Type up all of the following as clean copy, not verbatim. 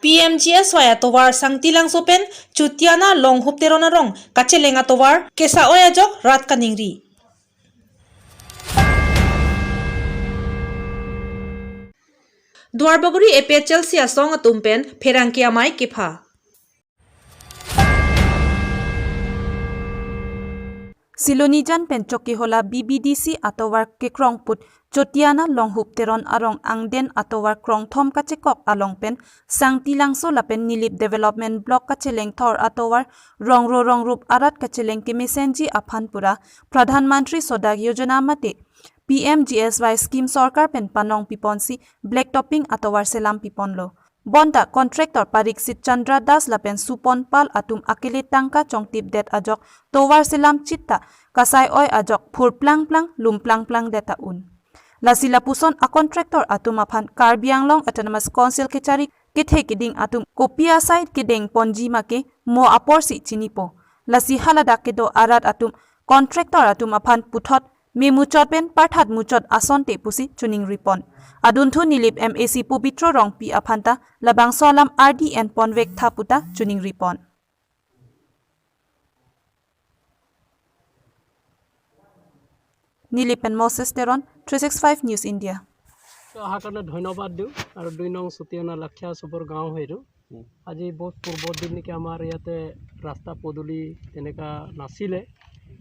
PMGSY atowar sangtilang sopen chutiana long hupterona rong kaceleng atowar kesa oyajok rat kaningri. Duarbaguri epe Chelsea asong atumpen ferangkia mai kepa. Silonijan pencoki hola BBDC atowar kekrong put chotiana longhup teron arong angden atowar krong thom kachekok alongpen sangtilangso lapen nilip development block kacheleng thor atowar rongrup arat kacheleng kemesenji aphan pura pradhan mantri sodag yojana mate PMGSY scheme sarkar pen panong piponsi black topping atowar selam piponlo bonda contractor Pariksit Chandra Das lapen supon pal atum akile tangka chongtip det ajok towar selam chitta kasai oi ajok phur plang lum plang deta un lasila puson a contractor atum aphan Karbi Anglong Autonomous Council kechari kethe kiding atum kopia side kideng ponji make mo aporsi chinipo lasi halada kedo arat atum contractor atum aphan puthot me muchot pen parthat muchot asonte pusi tuning ripon adunthu nilip MAC pubitro rong pi aphanta labangso alam RDN ponvek thaputa tuning ripon Nilipen Moses Teron 365 News India হাকালে ধন্যবাদ দিওঁ আৰু 2 নং সুতিয়ানা লাক্ষা সবৰ গাঁও হয়তো আজি বহুত পূৰ্বৰ দিন নেকি আমাৰ ইয়াতে ৰাস্তা পদূলি তেনেকা নাছিলে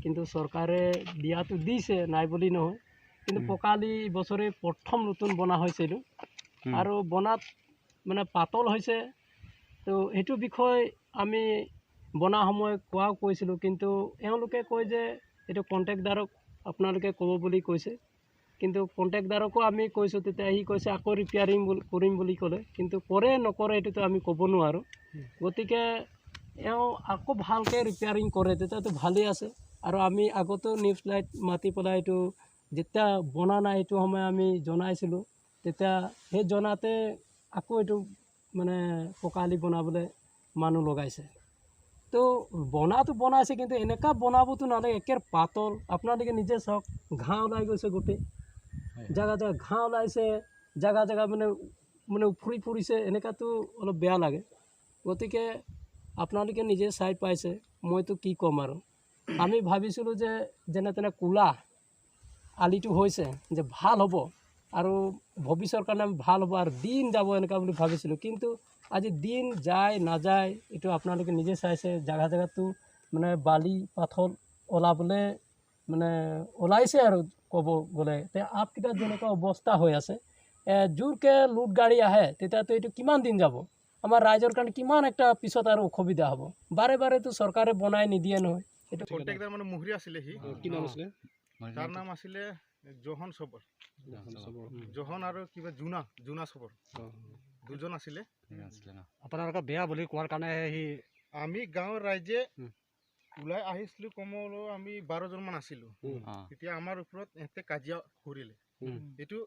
কিন্তু চৰকাৰে দিয়াটো দিছে নাই বুলি নহয় কিন্তু পকালি বছৰে প্ৰথম নতুন বনা হৈছিল আৰু বনাত মানে পাতল হৈছে তো এইটো বিষয় আমি বনা সময় কৈছিল কিন্তু এওঁলোকে কয় যে এটো কন্ট্ৰাক্টদাৰক আপোনালোকে ক'ব বুলি কৈছে কিন্তু কন্ট্ৰাক্টদাৰকো আমি কৈছো তেতিয়া হি কৈছে আকৌ ৰিপেয়াৰিং কৰিম বুলি ক'লে কিন্তু কৰে নকৰে এটো আমি ক'ব নোৱাৰো গতিকে এও আকৌ ভালকে ৰিপেয়াৰিং কৰে তেতিয়াতো ভালেই আছে আৰু আমি আগতো নিউজ লাইট মাতি পেলাই এটো যেতিয়া বনা নাই এটো সময় আমি জনাইছিলো তেতিয়া হে জনাতে আকৌ এটো মানে পকালি বনাবলৈ মানুহ লগাইছে তো বনাটো বনাইছে কিন্তু এনেকা বনাবতো নালাগে একেৰ পাতল আপোনালোকে নিজে চাওক ঘাঁ ওলাই গৈছে গোটে জাগা ঘাঁ ওলাইছে জাগা মানে ফুৰি ফুৰিছে এনেকাতো অলপ বেয়া লাগে গতিকে আপোনালোকে নিজে চাই পাইছে মইতো কি ক'ম আৰু আমি ভাবিছিলো যে যেনে তেনে কুলা আলিটো হৈছে যে ভাল হ'ব আৰু ভৱিষ্যতৰ কাৰণে ভাল হ'ব আৰু দিন যাব এনেকা বুলি ভাবিছিলো কিন্তু আজি দিন যায় না যায় এটো আপোনালোকে নিজে চাইছে জাগাটো মানে বালি পাথৰ ওলাবলে মানে ওলাইছে আৰু ক'ব গলে তে আপকিটা যেনেকা অৱস্থা হৈ আছে জোৰকে লুট গাড়ী আহে তেতিয়াতো এটো কিমান দিন যাব আমাৰ ৰাইজৰ কাৰণে কিমান একটা পিছত আৰু অসুবিধা হ'ব বাৰে তো চৰকাৰে বনাই নিদিয়ে নহয় এটো কন্ট্ৰাক্টৰ মানে মুহৰি আছিলে হি কি নাম আছিলে তাৰ নাম আছিলে জহন আৰু কিবা জুনা সবৰ দুজন আছিলে আপোনালোকৰ বেয়া বুলি কোৱাৰ কাৰণে হি আমি গাঁৱৰ ৰাইজে উলাই আহিছিলো কমলো আমি 12 জন মান আছিলো তেতিয়া আমাৰ ওপৰত এতে কাজিয়া কৰিলে এটো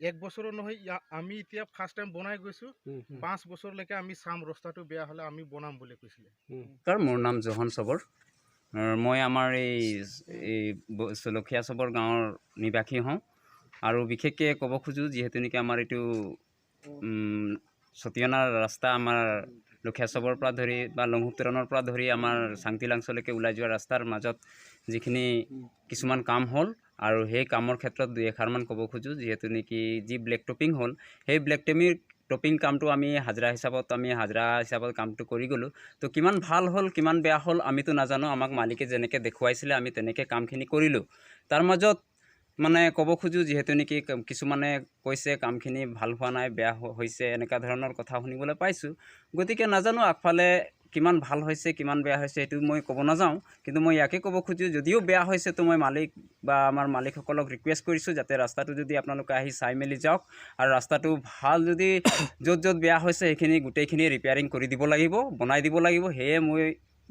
এক বছৰৰ নহয় আমি এতিয়া ফাৰ্স্ট টাইম বনাই গৈছো 5 বছৰলৈকে আমি সাম ৰাস্তাটো বেয়া হলে আমি বনাম বুলি কৈছিলে তাৰ মোৰ নাম জহন সবৰ মই আমাৰ এই সলখিয়া সবৰ গাঁৱৰ নিবাসী হওঁ আৰু বিশেষকৈ ক'ব খোজো যেহেতু নেকি আমাৰ এটো সতিয়ানা ৰাস্তা আমাৰ লখিয়া সবৰ পৰা ধৰি বা লংহুপতৰণৰ পৰা ধৰি আমাৰ সাংতিলাংছলৈকে ওলাই যোৱা ৰাস্তাৰ মাজত যিখিনি কিছুমান কাম হ'ল আৰু সেই কামৰ ক্ষেত্ৰত দুই এখাৰমান ক'ব খোজো যেহেতু নেকি যি ব্লেক টপিং হ'ল সেই ব্লেক টপিং কামটো আমি হাজৰা হিচাপত কামটো কৰি গলো তো কিমান ভাল হ'ল কিমান বেয়া হ'ল আমিতো নাজানো আমাক মালিকে যেনেকে দেখুৱাইছিলে আমি তেনেকে কামখিনি কৰিলো তাৰ মাজত মানে ক'ব খোজো যেহেতু নেকি কিছুমানে কৈছে কামখিনি ভাল হোৱা নাই বেয়া হৈছে এনেকা ধৰণৰ কথা শুনিবলৈ পাইছো গতিকে নাজানো আগফালে কিমান ভাল হৈছে কিমান বেয়া হৈছে এটো মই ক'ব নাযাওঁ কিন্তু মই ইয়াকে ক'ব খোজো যদিও বেয়া হৈছে তো মই মালিক বা আমাৰ মালিকসকলক ৰিকুৱেষ্ট কৰিছো যাতে ৰাস্তাটো যদি আপোনালোকে আহি চাই মেলি যাওক আৰু ৰাস্তাটো ভাল যদি য'ত বেয়া হৈছে এইখিনি গোটেইখিনি ৰিপেয়াৰিং কৰি দিব লাগিব বনাই দিব লাগিব হেয়ে মই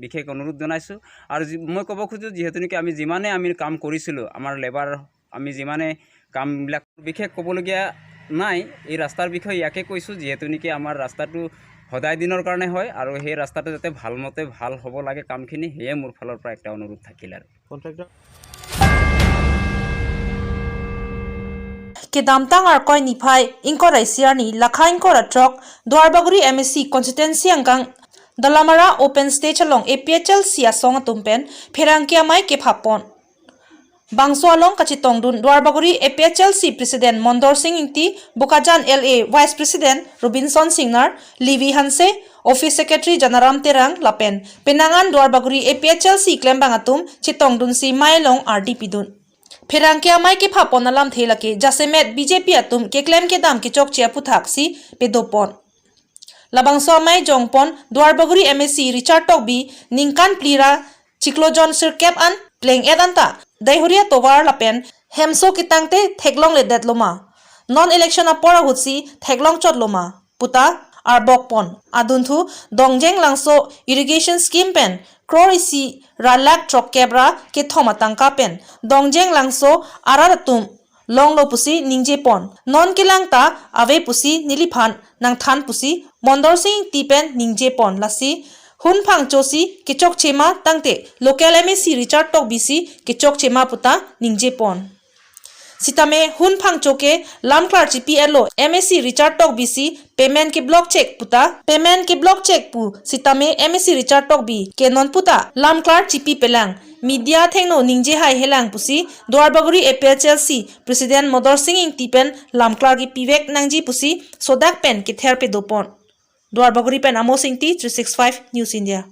বিশেষ অনুৰোধ জনাইছো আৰু মই ক'ব খোজো যেহেতু নেকি আমি যিমানে আমি কাম কৰিছিলো আমাৰ লেবাৰ আমি যিমানে কামবিলাক বিশেষ ক'বলগীয়া নাই এই ৰাস্তাৰ বিষয়ে ইয়াকে কৈছো যেহেতু নেকি আমাৰ ৰাস্তাটো সদায় দিনৰ কাৰণে হয় আৰু সেই ৰাস্তাটো যাতে ভালমতে ভাল হ'ব লাগে কামখিনি হেয়ে মোৰ ফালৰ পৰা একটা অনুৰোধ থাকিল আৰু contractor ke damtang ar koi ni phai ingko raisiar ni lakha ingko ratrok Dwarbaguri MSC constituency angkang Dalamara open stage along APHL sia song atumpen pherangkia mai ke phapon bangso along kachitong dun Dwarbaguri APHLC President Mondor Singh Inti Bukajan LA Vice President Robinson Singnar Livi Hanse Office Secretary Janaram Terang Lapen Penangan Dwarbaguri APHLC Klembang atum chitong dun si Mailong RDP dun Pherangkia mai ke phapon alamthe lake jasemet BJP atum ke klem ke dam ke chok chia puthak si pedopon labangso mai jongpon Dwarbaguri MSC Richard Tokbi ningkan plira Chiklojon Sirkep an pleng edanta Daihuria Tovar Lapen Hemso Kitangte Theklong le detloma non election apora hutsi Theklong chot loma puta arbokpon adunthu dongjeng langso irrigation scheme pen Crorisi Ralak Trok Kebra ke thomatangka pen dongjeng langso araratum longlo pusi ningje pon non kilangta ave pusi niliphan nang than pusi Mondor Singh tipen ningje pon lasi hun phang chosi kichok chema tangte local MSC Richard Tok BC kichok chema puta ningje pon sitame hun phang choke lamklar GPLO MSC Richard Tok BC payment ke block check puta payment ke block check pu sitame MSC Richard Tok B ke non puta lamklar GP pelang media thengno ningje hai helang pusi Dwarbaguri APHLC President Mondor Singh Tipen lamklar ki pivek nangji pusi sodak pen ke therpe dopon Dwarbaguri pen Amo Singh 365 News India